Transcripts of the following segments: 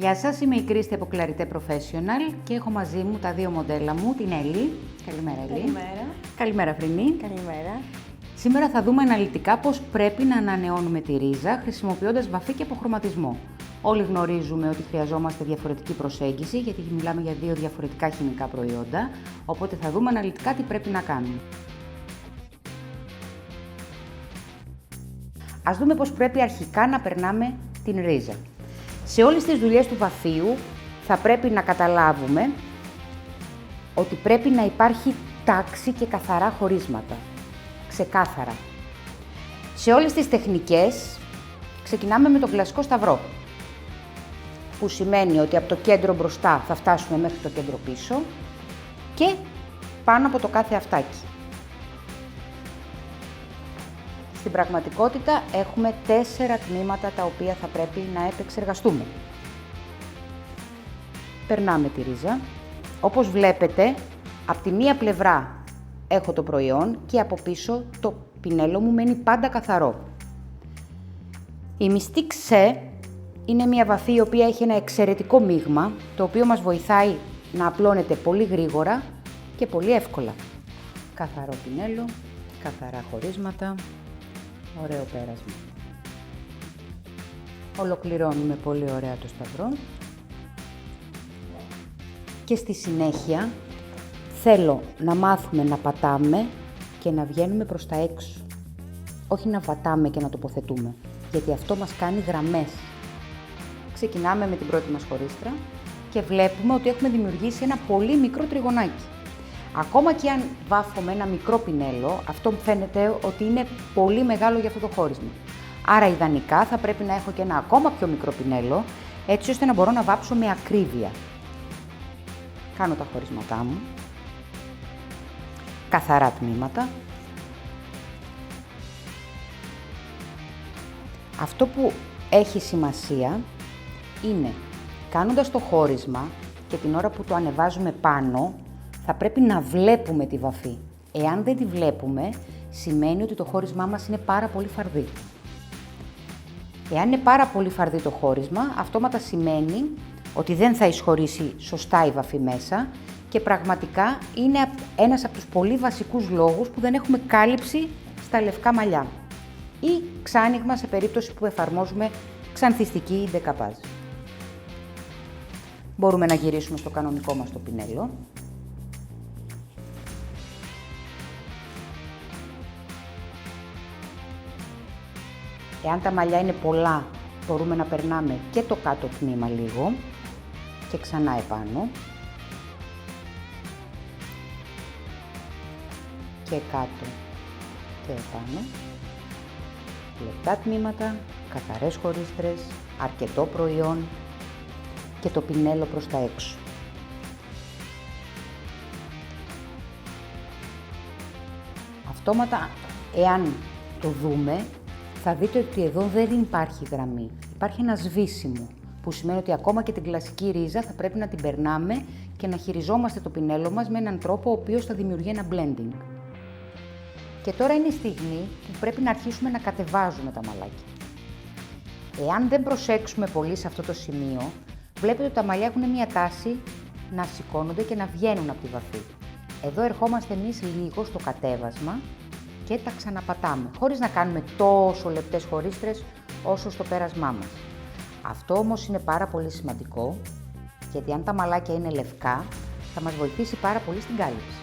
Γεια σας, είμαι η Κρίστη από Clarité Professional και έχω μαζί μου τα δύο μοντέλα μου, την Έλλη. Καλημέρα, Έλλη. Καλημέρα. Καλημέρα, Φρινή. Καλημέρα. Σήμερα θα δούμε αναλυτικά πώς πρέπει να ανανεώνουμε τη ρίζα χρησιμοποιώντας βαφή και αποχρωματισμό. Όλοι γνωρίζουμε ότι χρειαζόμαστε διαφορετική προσέγγιση, γιατί μιλάμε για δύο διαφορετικά χημικά προϊόντα, οπότε θα δούμε αναλυτικά τι πρέπει να κάνουμε. Ας δούμε πώς πρέπει αρχικά να περνάμε την ρίζα. Σε όλες τις δουλειές του βαφείου θα πρέπει να καταλάβουμε ότι πρέπει να υπάρχει τάξη και καθαρά χωρίσματα. Ξεκάθαρα. Σε όλες τις τεχνικές ξεκινάμε με τον κλασικό σταυρό, που σημαίνει ότι από το κέντρο μπροστά θα φτάσουμε μέχρι το κέντρο πίσω και πάνω από το κάθε αυτάκι. Στην πραγματικότητα έχουμε 4 τμήματα τα οποία θα πρέπει να επεξεργαστούμε. Περνάμε τη ρίζα. Όπως βλέπετε, από τη μία πλευρά έχω το προϊόν και από πίσω το πινέλο μου μένει πάντα καθαρό. Η Mystique C είναι μια βαφή η οποία έχει ένα εξαιρετικό μείγμα, το οποίο μας βοηθάει να απλώνεται πολύ γρήγορα και πολύ εύκολα. Καθαρό πινέλο, καθαρά χωρίσματα, ωραίο πέρασμα. Ολοκληρώνουμε πολύ ωραία το σταυρό. Και στη συνέχεια θέλω να μάθουμε να πατάμε και να βγαίνουμε προς τα έξω. Όχι να βατάμε και να τοποθετούμε, γιατί αυτό μας κάνει γραμμές. Ξεκινάμε με την πρώτη μας χωρίστρα και βλέπουμε ότι έχουμε δημιουργήσει ένα πολύ μικρό τριγωνάκι. Ακόμα και αν βάφω με ένα μικρό πινέλο, αυτό μου φαίνεται ότι είναι πολύ μεγάλο για αυτό το χώρισμα. Άρα ιδανικά θα πρέπει να έχω και ένα ακόμα πιο μικρό πινέλο, έτσι ώστε να μπορώ να βάψω με ακρίβεια. Κάνω τα χωρίσματά μου, καθαρά τμήματα. Αυτό που έχει σημασία είναι, κάνοντας το χώρισμα και την ώρα που το ανεβάζουμε πάνω, θα πρέπει να βλέπουμε τη βαφή. Εάν δεν τη βλέπουμε, σημαίνει ότι το χώρισμά μας είναι πάρα πολύ φαρδί. Εάν είναι πάρα πολύ φαρδί το χώρισμα, αυτόματα σημαίνει ότι δεν θα εισχωρήσει σωστά η βαφή μέσα και πραγματικά είναι ένας από τους πολύ βασικούς λόγους που δεν έχουμε κάλυψη στα λευκά μαλλιά ή ξάνοιγμα σε περίπτωση που εφαρμόζουμε ξανθιστική ή ντεκαπάζ. Μπορούμε να γυρίσουμε στο κανονικό μας το πινέλο. Εάν τα μαλλιά είναι πολλά, μπορούμε να περνάμε και το κάτω τμήμα λίγο και ξανά επάνω και κάτω και επάνω. Λεπτά τμήματα, καθαρές χωρίστρες, αρκετό προϊόν και το πινέλο προς τα έξω. Αυτόματα, εάν το δούμε, θα δείτε ότι εδώ δεν υπάρχει γραμμή. Υπάρχει ένα σβήσιμο, που σημαίνει ότι ακόμα και την κλασική ρίζα θα πρέπει να την περνάμε και να χειριζόμαστε το πινέλο μας με έναν τρόπο ο οποίος θα δημιουργεί ένα blending. Και τώρα είναι η στιγμή που πρέπει να αρχίσουμε να κατεβάζουμε τα μαλάκια. Εάν δεν προσέξουμε πολύ σε αυτό το σημείο, βλέπετε ότι τα μαλλιά έχουν μια τάση να σηκώνονται και να βγαίνουν από τη βαφή. Εδώ ερχόμαστε εμείς λίγο στο κατέβασμα και τα ξαναπατάμε, χωρίς να κάνουμε τόσο λεπτές χωρίστρες όσο στο πέρασμά μας. Αυτό όμως είναι πάρα πολύ σημαντικό, γιατί αν τα μαλάκια είναι λευκά, θα μας βοηθήσει πάρα πολύ στην κάλυψη.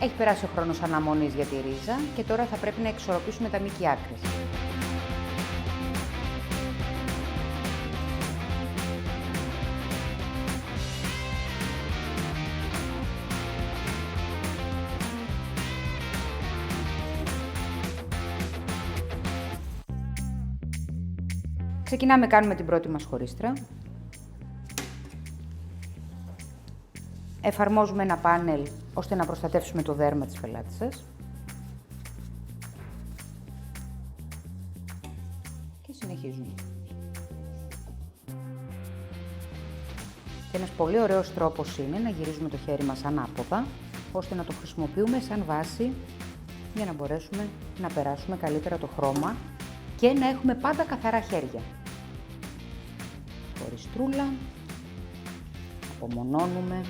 Έχει περάσει ο χρόνος αναμονής για τη ρίζα και τώρα θα πρέπει να εξορροπήσουμε τα μήκη άκρες. Ξεκινάμε, κάνουμε την πρώτη μας χωρίστρα. Εφαρμόζουμε ένα πάνελ ώστε να προστατεύσουμε το δέρμα της πελάτης σας. Και συνεχίζουμε. Και ένας πολύ ωραίος τρόπος είναι να γυρίζουμε το χέρι μας ανάποδα, ώστε να το χρησιμοποιούμε σαν βάση για να μπορέσουμε να περάσουμε καλύτερα το χρώμα και να έχουμε πάντα καθαρά χέρια. Χωρίς τρούλα, απομονώνουμε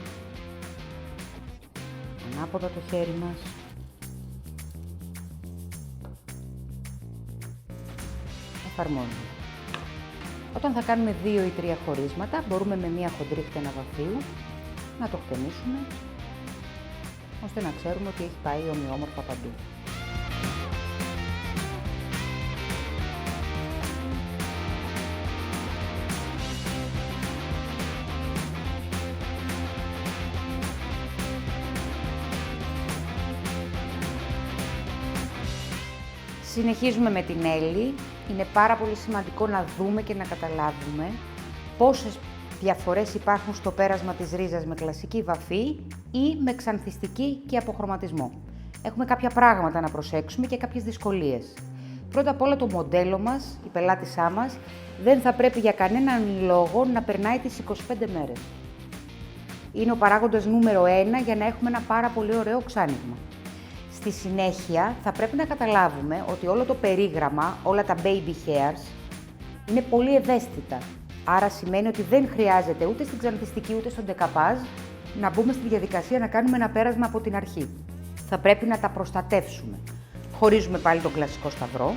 ανάποδα το χέρι μας. Εφαρμόζουμε. Όταν θα κάνουμε 2 ή 3 χωρίσματα, μπορούμε με μία χοντρή χτένα βαφείου να το χτενίσουμε, ώστε να ξέρουμε ότι έχει πάει ομοιόμορφα παντού. Συνεχίζουμε με την έλη. Είναι πάρα πολύ σημαντικό να δούμε και να καταλάβουμε πόσες διαφορές υπάρχουν στο πέρασμα της ρίζας με κλασική βαφή ή με ξανθιστική και αποχρωματισμό. Έχουμε κάποια πράγματα να προσέξουμε και κάποιες δυσκολίες. Πρώτα απ' όλα το μοντέλο μας, η πελάτησά μας, δεν θα πρέπει για κανέναν λόγο να περνάει τις 25 μέρες. Είναι ο παράγοντας νούμερο 1 για να έχουμε ένα πάρα πολύ ωραίο ξάνοιγμα. Στη συνέχεια θα πρέπει να καταλάβουμε ότι όλο το περίγραμμα, όλα τα baby hairs, είναι πολύ ευαίσθητα. Άρα σημαίνει ότι δεν χρειάζεται ούτε στην ξανθιστική ούτε στον ντεκαπάζ να μπούμε στη διαδικασία να κάνουμε ένα πέρασμα από την αρχή. Θα πρέπει να τα προστατεύσουμε. Χωρίζουμε πάλι τον κλασικό σταυρό,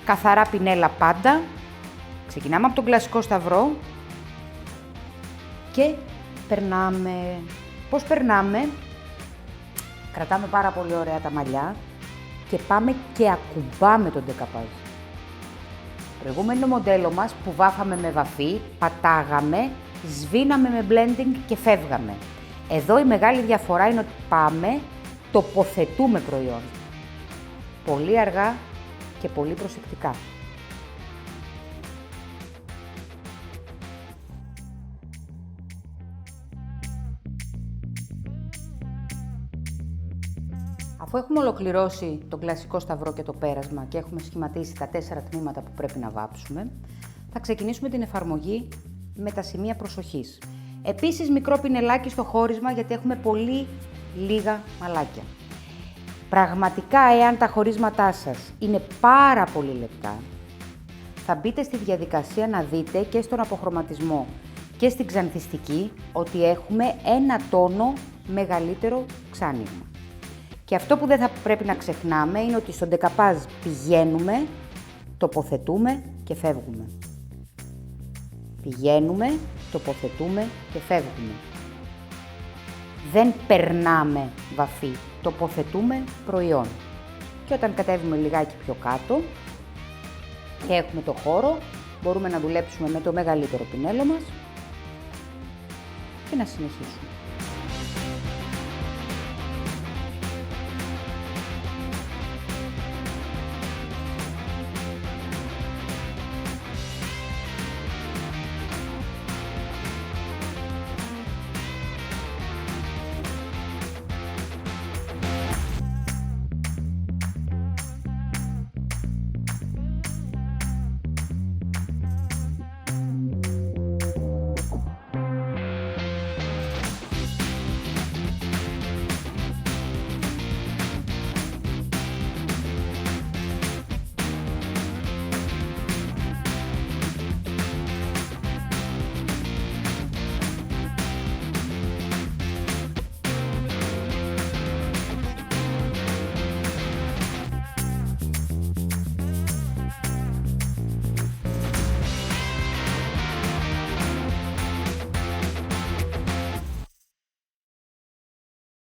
καθαρά πινέλα πάντα, ξεκινάμε από τον κλασικό σταυρό και περνάμε. Πώς περνάμε? Κρατάμε πάρα πολύ ωραία τα μαλλιά και πάμε και ακουμπάμε τον ντεκαπάζ. Προηγούμενο μοντέλο μας που βάφαμε με βαφή, πατάγαμε, σβήναμε με blending και φεύγαμε. Εδώ η μεγάλη διαφορά είναι ότι πάμε, τοποθετούμε προϊόν. Πολύ αργά και πολύ προσεκτικά. Αφού έχουμε ολοκληρώσει τον κλασικό σταυρό και το πέρασμα και έχουμε σχηματίσει τα 4 τμήματα που πρέπει να βάψουμε, θα ξεκινήσουμε την εφαρμογή με τα σημεία προσοχής. Επίσης, μικρό πινελάκι στο χώρισμα, γιατί έχουμε πολύ λίγα μαλάκια. Πραγματικά, εάν τα χωρίσματά σας είναι πάρα πολύ λεπτά, θα μπείτε στη διαδικασία να δείτε και στον αποχρωματισμό και στην ξανθιστική ότι έχουμε ένα τόνο μεγαλύτερο ξάνοιγμα. Και αυτό που δεν θα πρέπει να ξεχνάμε είναι ότι στον ντεκαπάζ πηγαίνουμε, τοποθετούμε και φεύγουμε. Πηγαίνουμε, τοποθετούμε και φεύγουμε. Δεν περνάμε βαφή, τοποθετούμε προϊόν. Και όταν κατέβουμε λιγάκι πιο κάτω και έχουμε το χώρο, μπορούμε να δουλέψουμε με το μεγαλύτερο πινέλο μας και να συνεχίσουμε.